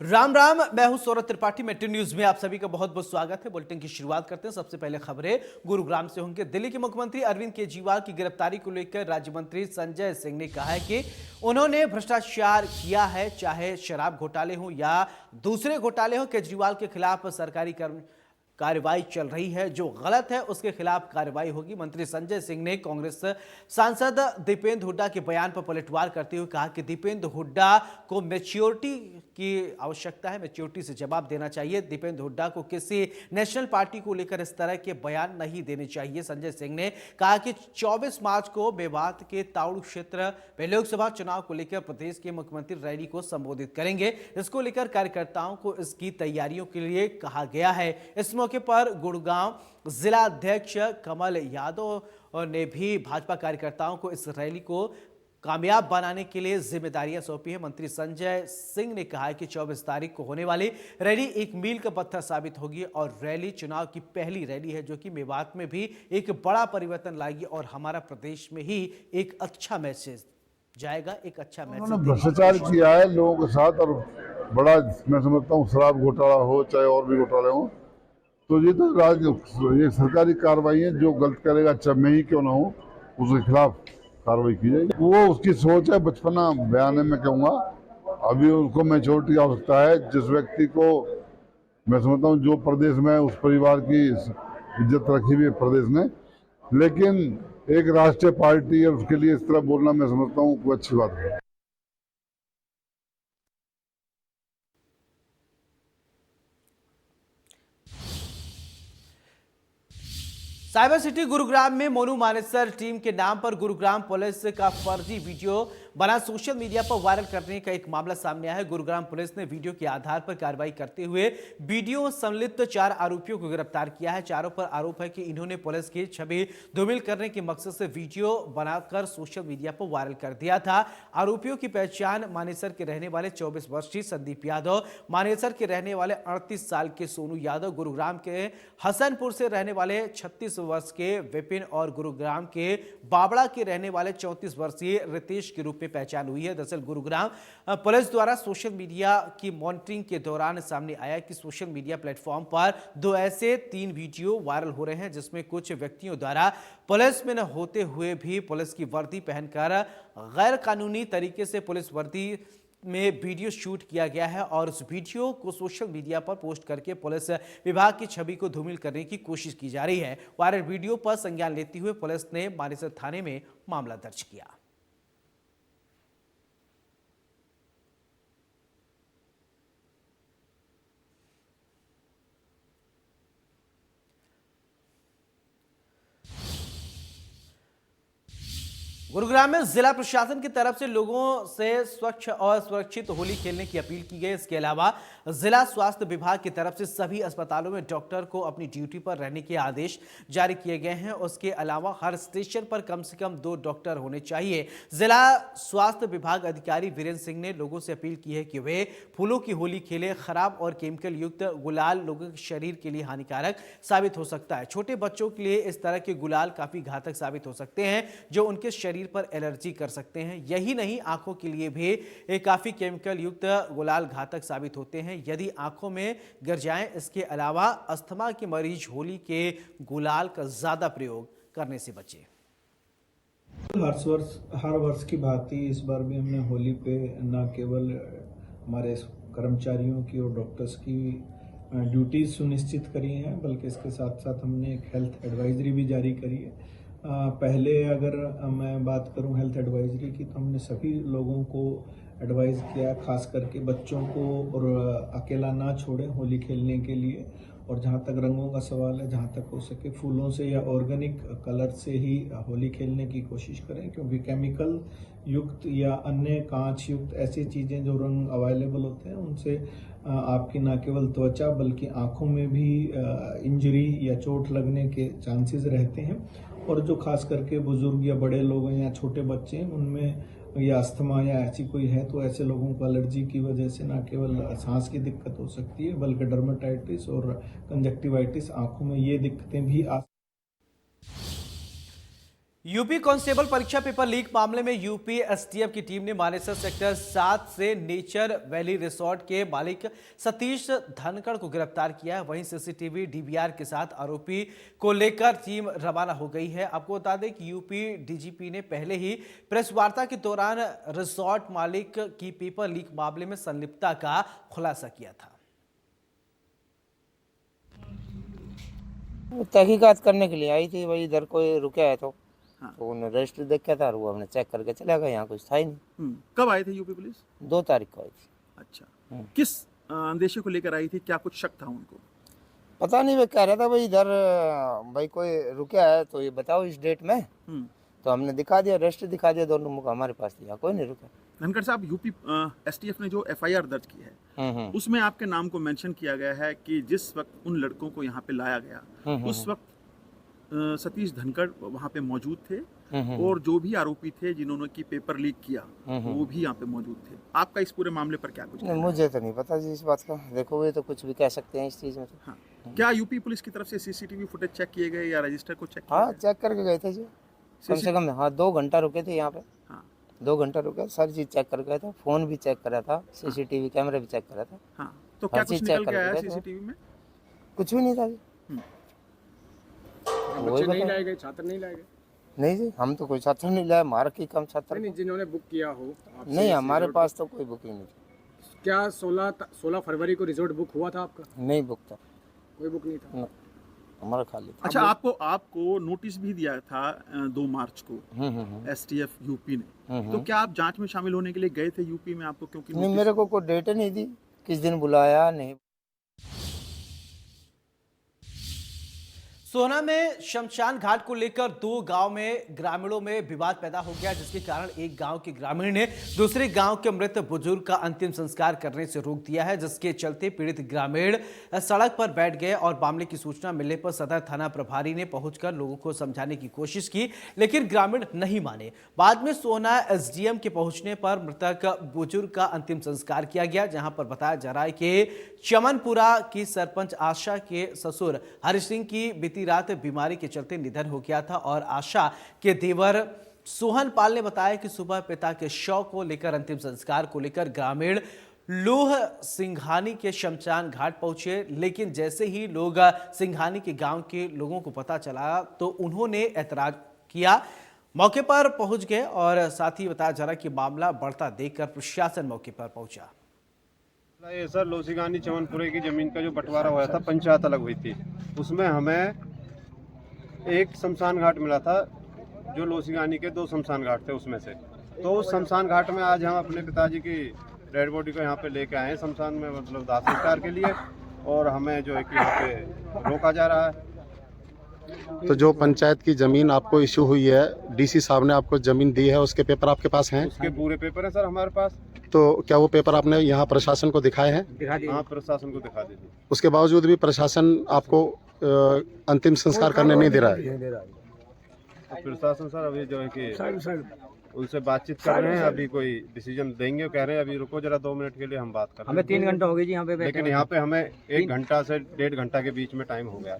राम राम, मैं हूं Saurabh Tripathi. Metro news में आप सभी का बहुत बहुत स्वागत है। बुलेटिन की शुरुआत करते हैं। सबसे पहले खबरें गुरुग्राम से होंगे। दिल्ली के मुख्यमंत्री अरविंद केजरीवाल की गिरफ्तारी को लेकर राज्य मंत्री संजय सिंह ने कहा है कि उन्होंने भ्रष्टाचार किया है, चाहे शराब घोटाले हो या दूसरे घोटाले हो। केजरीवाल के खिलाफ सरकारी कार्रवाई चल रही है, जो गलत है उसके खिलाफ कार्रवाई होगी। मंत्री संजय सिंह ने कांग्रेस सांसद दीपेंद्र हुड्डा के बयान पर पलटवार करते हुए कहा कि दीपेंद्र हुड्डा को मैच्योरिटी की आवश्यकता है, मैच्योरिटी से जवाब देना चाहिए। दीपेंद्र हुड्डा को किसी नेशनल पार्टी को लेकर इस तरह के बयान नहीं देने चाहिए। संजय सिंह ने कहा कि 24 मार्च को मेवात के ताउड़ क्षेत्र में लोकसभा चुनाव को लेकर प्रदेश के मुख्यमंत्री रैली को संबोधित करेंगे। इसको लेकर कार्यकर्ताओं को इसकी तैयारियों के लिए कहा गया है। इस मौके पर गुड़गांव जिला अध्यक्ष कमल यादव ने भी भाजपा कार्यकर्ताओं को इस रैली को कामयाब बनाने के लिए जिम्मेदारियां सौंपी है। मंत्री संजय सिंह ने कहा है कि 24 तारीख को होने वाली रैली एक मील का पत्थर साबित होगी और रैली चुनाव की पहली रैली है, जो कि मेवात में भी एक बड़ा परिवर्तन लाएगी और हमारा प्रदेश में ही एक अच्छा मैसेज जाएगा, एक अच्छा मैसेज। उन्होंने भ्रष्टाचार किया है लोगों के साथ और बड़ा, मैं समझता हूँ शराब घोटाला हो चाहे और भी घोटाले हो, तो ये तो ये सरकारी कार्रवाई है। जो गलत करेगा, चाहे मैं ही क्यों ना हो, उसके खिलाफ कार्रवाई की जाएगी। वो उसकी सोच है, बचपना बयान है मैं कहूँगा। अभी उसको मैच्योरिटी की आवश्यकता है। जिस व्यक्ति को मैं समझता हूँ जो प्रदेश में उस परिवार की इज्जत रखी हुई है प्रदेश ने, लेकिन एक राष्ट्रीय पार्टी है उसके लिए इस तरह बोलना मैं समझता हूँ कोई अच्छी बात है। साइबर सिटी गुरुग्राम में मोनू मानेसर टीम के नाम पर गुरुग्राम पुलिस का फर्जी वीडियो बना सोशल मीडिया पर वायरल करने का एक मामला सामने आया है। गुरुग्राम पुलिस ने वीडियो के आधार पर कार्रवाई करते हुए वीडियो संलिप्त 4 आरोपियों को गिरफ्तार किया है। चारों पर आरोप है कि इन्होंने पुलिस की छवि धूमिल करने के मकसद से वीडियो बनाकर सोशल मीडिया पर वायरल कर दिया था। आरोपियों की पहचान मानेसर के रहने वाले 24 वर्षीय संदीप यादव, मानेसर के रहने वाले 38 साल के सोनू यादव, गुरुग्राम के हसनपुर से रहने वाले 36 वर्ष के विपिन और गुरुग्राम के बाबड़ा के रहने वाले 34 वर्षीय रितेश के रूप में पहचान हुई है। दरअसल गुरुग्राम पुलिस द्वारा सोशल मीडिया की मॉनिटरिंग के दौरान सामने आया कि सोशल मीडिया प्लेटफॉर्म पर 2 ऐसे 3 वीडियो वायरल हो रहे हैं, जिसमें कुछ व्यक्तियों द्वारा पुलिस में न होते हुए भी पुलिस की वर्दी पहनकर गैर कानूनी तरीके से पुलिस वर्दी में वीडियो शूट किया गया है और उस वीडियो को सोशल मीडिया पर पोस्ट करके पुलिस विभाग की छवि को धूमिल करने की कोशिश की जा रही है। वायरल वीडियो पर संज्ञान लेते हुए पुलिस ने मानेसर थाने में मामला दर्ज किया। गुरुग्राम में जिला प्रशासन की तरफ से लोगों से स्वच्छ और सुरक्षित होली खेलने की अपील की गई। इसके अलावा जिला स्वास्थ्य विभाग की तरफ से सभी अस्पतालों में डॉक्टर को अपनी ड्यूटी पर रहने के आदेश जारी किए गए हैं। उसके अलावा हर स्टेशन पर कम से कम 2 डॉक्टर होने चाहिए। जिला स्वास्थ्य विभाग अधिकारी वीरेंद्र सिंह ने लोगों से अपील की है कि वे फूलों की होली खेले। खराब और केमिकल युक्त गुलाल लोगों के शरीर के लिए हानिकारक साबित हो सकता है। छोटे बच्चों के लिए इस तरह के गुलाल काफी घातक साबित हो सकते हैं, जो उनके शरीर पर एलर्जी कर सकते हैं। यही नहीं, आंखों के लिए भी काफी केमिकल युक्त गुलाल घातक साबित होते हैं यदि आंखों में गिर जाएं। इसके अलावा अस्थमा के मरीज होली के गुलाल का ज्यादा प्रयोग करने से बचें। हर वर्ष की भांति इस बार भी हमने होली पे न केवल हमारे कर्मचारियों की और डॉक्टर्स की ड्यूटीज सुनिश्चित करी हैं, बल्कि इसके साथ साथ हमने एक हेल्थ एडवाइजरी भी जारी करी है। पहले अगर मैं बात करूं हेल्थ एडवाइजरी की, तो हमने सभी लोगों को एडवाइस किया, खास करके बच्चों को और अकेला ना छोड़ें होली खेलने के लिए। और जहां तक रंगों का सवाल है, जहां तक हो सके फूलों से या ऑर्गेनिक कलर से ही होली खेलने की कोशिश करें, क्योंकि केमिकल युक्त या अन्य कांच युक्त ऐसी चीज़ें जो रंग अवेलेबल होते हैं, उनसे आपकी न केवल त्वचा बल्कि आंखों में भी इंजरी या चोट लगने के चांसेस रहते हैं। और जो खास करके बुजुर्ग या बड़े लोग हैं या छोटे बच्चे हैं, उनमें या अस्थमा या ऐसी कोई है, तो ऐसे लोगों को एलर्जी की वजह से न केवल सांस की दिक्कत हो सकती है, बल्कि डर्मेटाइटिस और कंजक्टिवाइटिस, आंखों में ये दिक्कतें भी आ यूपी कांस्टेबल परीक्षा पेपर लीक मामले में यूपी एसटीएफ की टीम ने मानेसर सेक्टर 7 से नेचर वैली रिसोर्ट के मालिक सतीश धनखड़ को गिरफ्तार किया है। वहीं सीसीटीवी डीवीआर के साथ आरोपी को लेकर टीम रवाना हो गई है। आपको बता दें कि यूपी डीजीपी ने पहले ही प्रेस वार्ता के दौरान रिसोर्ट मालिक की पेपर लीक मामले में संलिप्तता का खुलासा किया था। तहकीकात करने के लिए आई थी, वही इधर कोई रुके है तो उन्होंने रजिस्टर देखा था और वो हमने चेक करके चला गया। यहाँ कुछ था ही नहीं। कब आए थे यूपी पुलिस? 2 तारीख को आई थी। अच्छा, किस अंदेशे को लेकर आई थी? क्या कुछ शक था उनको? पता नहीं, वे कह रहा था भाई इधर भाई कोई रुका है तो ये बताओ इस डेट में। तो हमने दिखा दिया, रजिस्टर दिखा दिया, दोनों मुख हमारे पास दिया, कोई नहीं रुका। धनखड़ साहब, यूपी एसटीएफ ने जो एफआईआर दर्ज की है उसमें आपके नाम को मेंशन किया गया है कि जिस वक्त उन लड़कों को यहाँ पे लाया गया उस वक्त सतीश धनखड़ वहाँ पे मौजूद थे और जो भी आरोपी थे जिन्होंने की पेपर लीक किया वो भी यहाँ पे मौजूद थे। आपका इस पूरे मामले पर क्या कुछ? नहीं, मुझे तो नहीं पता जी इस बात का। देखोगे तो कुछ भी कह सकते हैं इस चीज में तो। हाँ। क्या यूपी पुलिस की तरफ से सीसीटीवी फुटेज चेक किए गए या रजिस्टर को चेक किया? हाँ, चेक करके गए थे जी, कम से कम। हाँ, 2 घंटा रुके थे यहाँ पे। हाँ, 2 घंटा रुके, सारी चीज चेक कर गया था। फोन भी चेक करा था, सीसीटीवी कैमरा भी चेक करा था। हाँ, तो क्या कुछ निकल के आया सीसीटीवी में? कुछ भी नहीं था जी। बच्चे नहीं लाए गए, छात्र नहीं लाए गए? नहीं जी, हम तो कोई छात्र नहीं लाए, मार की कम छात्र नहीं, जिन्होंने बुक किया हो नहीं, हमारे पास तो कोई बुकिंग नहीं थी। क्या 16 फरवरी को रिजोर्ट बुक हुआ था आपका? नहीं बुक था, कोई बुक नहीं था। हमारा खाली था। अच्छा, आपको नोटिस भी दिया था 2 मार्च को एसटीएफ यूपी ने, तो क्या आप जांच में शामिल होने के लिए गए थे यूपी में? आपको क्योंकि नहीं, मेरे को कोई डेट नहीं दी, किस दिन बुलाया नहीं। सोहना में शमशान घाट को लेकर 2 गांव में ग्रामीणों में विवाद पैदा हो गया, जिसके कारण एक गांव के ग्रामीण ने दूसरे गांव के मृत बुजुर्ग का अंतिम संस्कार करने से रोक दिया है, जिसके चलते पीड़ित ग्रामीण सड़क पर बैठ गए और मामले की सूचना मिलने पर सदर थाना प्रभारी ने पहुंचकर लोगों को समझाने की कोशिश की, लेकिन ग्रामीण नहीं माने। बाद में सोहना एसडीएम के पहुंचने पर मृतक बुजुर्ग का अंतिम संस्कार किया गया, जहां पर बताया जा रहा है कि चमनपुरा की सरपंच आशा के ससुर हरि सिंह की बीती रात बीमारी के चलते निधन हो गया था और आशा के देवर सोहन पाल ने बताया कि सुबह पिता के शव को लेकर अंतिम संस्कार को लेकर ग्रामीण लोह सिंघानी के शमशान घाट पहुंचे, लेकिन जैसे ही लोग सिंघानी के गांव के लोगों को पता चला तो उन्होंने ऐतराज किया, मौके पर पहुंच गए और साथ ही बताया जा रहा कि मामला बढ़ता देखकर प्रशासन मौके पर पहुंचा। ये सर लोसिगानी चमनपुरे की जमीन का जो बंटवारा हुआ था, पंचायत अलग हुई थी, उसमें हमें एक शमशान घाट मिला था जो लोसिगानी के 2 शमशान घाट थे उसमें से। तो उस शमशान घाट में आज हम अपने पिताजी की डेड बॉडी को यहाँ पे लेके आए हैं शमशान में, मतलब दाह संस्कार के लिए, और हमें जो है कि यहाँ पे रोका जा रहा है। तो जो पंचायत की जमीन आपको इशू हुई है, डीसी साहब ने आपको जमीन दी है, उसके पेपर आपके पास हैं? उसके पूरे पेपर हैं सर हमारे पास। तो क्या वो पेपर आपने यहाँ प्रशासन को दिखाए हैं? हाँ, प्रशासन को दिखा दीजिए। उसके बावजूद भी प्रशासन आपको अंतिम संस्कार करने नहीं दे रहा है? तो प्रशासन सर अभी जो है कि उनसे बातचीत कर रहे हैं, अभी कोई डिसीजन देंगे, कह रहे हैं अभी रुको जरा 2 मिनट के लिए हम बात कर रहे हैं। हमें 3 घंटा हो गए जी यहाँ पे, लेकिन यहाँ पे हमें 1 घंटा से 1.5 घंटा के बीच में टाइम हो गया।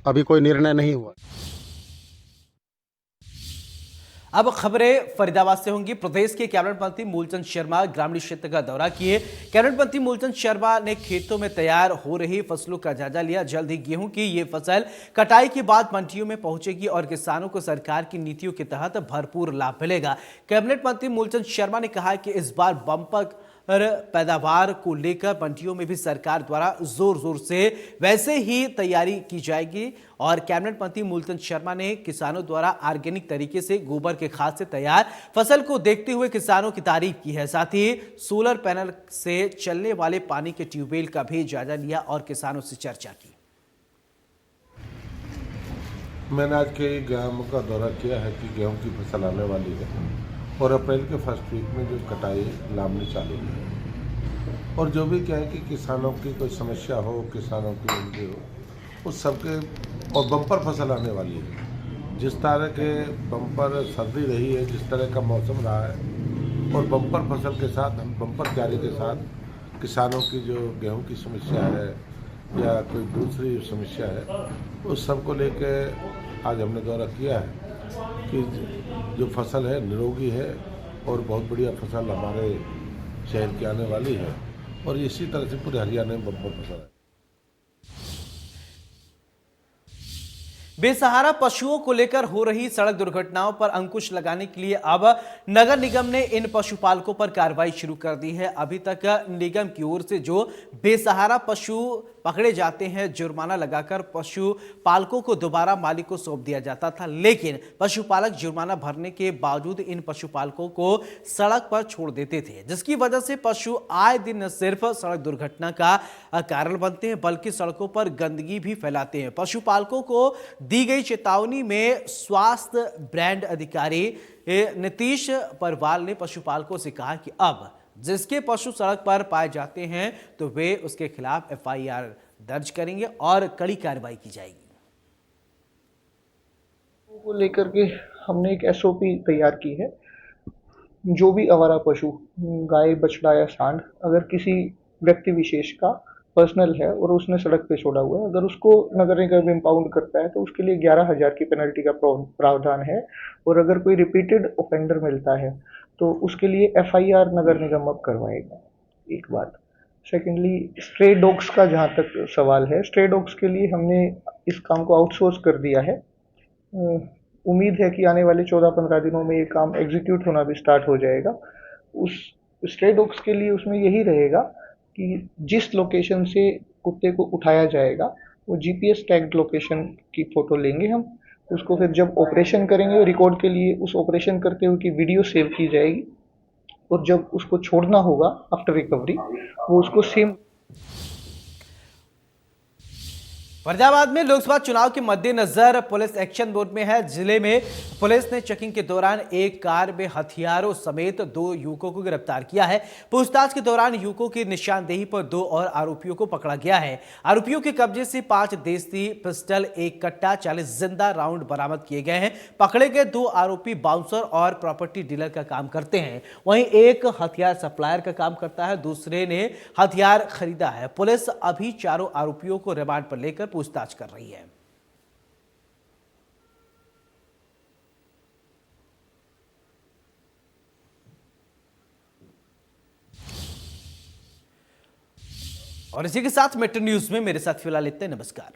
अभी कोई निर्णय नहीं हुआ। अब खबरें फरीदाबाद से होंगी। प्रदेश के कैबिनेट मंत्री मूलचंद शर्मा ग्रामीण क्षेत्र का दौरा किए। कैबिनेट मंत्री मूलचंद शर्मा ने खेतों में तैयार हो रही फसलों का जायजा लिया। जल्द ही गेहूं की ये फसल कटाई के बाद मंडियों में पहुंचेगी और किसानों को सरकार की नीतियों के तहत भरपूर लाभ मिलेगा। कैबिनेट मंत्री मूलचंद शर्मा ने कहा कि इस बार बम्पर पैदावार को लेकर मंडियों में भी सरकार द्वारा जोर से वैसे ही तैयारी की जाएगी। और कैबिनेट मंत्री मूलचंद शर्मा ने किसानों द्वारा ऑर्गेनिक तरीके से गोबर के खाद से तैयार फसल को देखते हुए किसानों की तारीफ की है। साथ ही सोलर पैनल से चलने वाले पानी के ट्यूबवेल का भी जायजा लिया और किसानों से चर्चा की। मैंने आज कई गांवों का दौरा किया है कि गेहूं की फसल आने वाली है और अप्रैल के फर्स्ट वीक में जो कटाई लामनी चालू है, और जो भी क्या है कि किसानों की कोई समस्या हो, किसानों की उनकी हो, उस सबके, और बम्पर फसल आने वाली है। जिस तरह के बम्पर सर्दी रही है, जिस तरह का मौसम रहा है, और बम्पर फसल के साथ हम बम्पर तैयारी के साथ किसानों की जो गेहूं की समस्या है या कोई दूसरी समस्या है, उस सब को लेकर आज हमने दौरा किया है। कि जो फसल है निरोगी है और बहुत बढ़िया फसल हमारे शहर की आने वाली है और इसी तरह से पूरे हरियाणा में बम्पर फसल है। बेसहारा पशुओं को लेकर हो रही सड़क दुर्घटनाओं पर अंकुश लगाने के लिए अब नगर निगम ने इन पशुपालकों पर कार्रवाई शुरू कर दी है। अभी तक निगम की ओर से जो बेसहारा पशु पकड़े जाते हैं जुर्माना लगाकर पशुपालकों को दोबारा मालिक को सौंप दिया जाता था, लेकिन पशुपालक जुर्माना भरने के बावजूद इन पशुपालकों को सड़क पर छोड़ देते थे, जिसकी वजह से पशु आए दिन न सिर्फ सड़क दुर्घटना का कारण बनते हैं बल्कि सड़कों पर गंदगी भी फैलाते हैं। पशुपालकों को दी गई चेतावनी में स्वास्थ्य ब्रांड अधिकारी नीतीश परवाल ने पशुपालकों से कहा कि अब जिसके पशु सड़क पर पाए जाते हैं तो वे उसके खिलाफ एफआईआर दर्ज करेंगे और कड़ी कार्रवाई की जाएगी। को लेकर के हमने एक एसओपी तैयार की है। जो भी आवारा पशु गाय, बछड़ा या सांड अगर किसी व्यक्ति विशेष का पर्सनल है और उसने सड़क पे छोड़ा हुआ है, अगर उसको नगर निगम इम्पाउंड करता है तो उसके लिए 11,000 की पेनल्टी का प्रावधान है और अगर कोई रिपीटेड ऑफेंडर मिलता है तो उसके लिए एफआईआर नगर निगम अब करवाएगा। एक बात। सेकेंडली, स्ट्रे डॉग्स का जहाँ तक सवाल है, स्ट्रे डॉग्स के लिए हमने इस काम को आउटसोर्स कर दिया है। उम्मीद है कि आने वाले 14-15 दिनों में ये काम एग्जीक्यूट होना भी स्टार्ट हो जाएगा। उस स्ट्रे डॉग्स के लिए उसमें यही रहेगा कि जिस लोकेशन से कुत्ते को उठाया जाएगा वो जीपीएस टैग्ड लोकेशन की फ़ोटो लेंगे हम, उसको फिर जब ऑपरेशन करेंगे रिकॉर्ड के लिए उस ऑपरेशन करते हुए की वीडियो सेव की जाएगी और जब उसको छोड़ना होगा आफ्टर रिकवरी वो उसको सेम। फरीदाबाद में लोकसभा चुनाव के मद्देनजर पुलिस एक्शन मोड में है। जिले में पुलिस ने चेकिंग के दौरान एक कार में हथियारों समेत 2 युवकों को गिरफ्तार किया है। पूछताछ के दौरान युवकों की निशानदेही पर 2 और आरोपियों को पकड़ा गया है। आरोपियों के कब्जे से 5 देसी पिस्टल, 1 कट्टा, 40 जिंदा राउंड बरामद किए गए हैं। पकड़े गए 2 आरोपी बाउंसर और प्रॉपर्टी डीलर का काम करते हैं, वहीं एक हथियार सप्लायर का काम करता है, दूसरे ने हथियार खरीदा है। पुलिस अभी चारों आरोपियों को रिमांड पर लेकर पूछताछ कर रही है। और इसी के साथ मेट्रो न्यूज में मेरे साथ फिलहाल इतने। नमस्कार।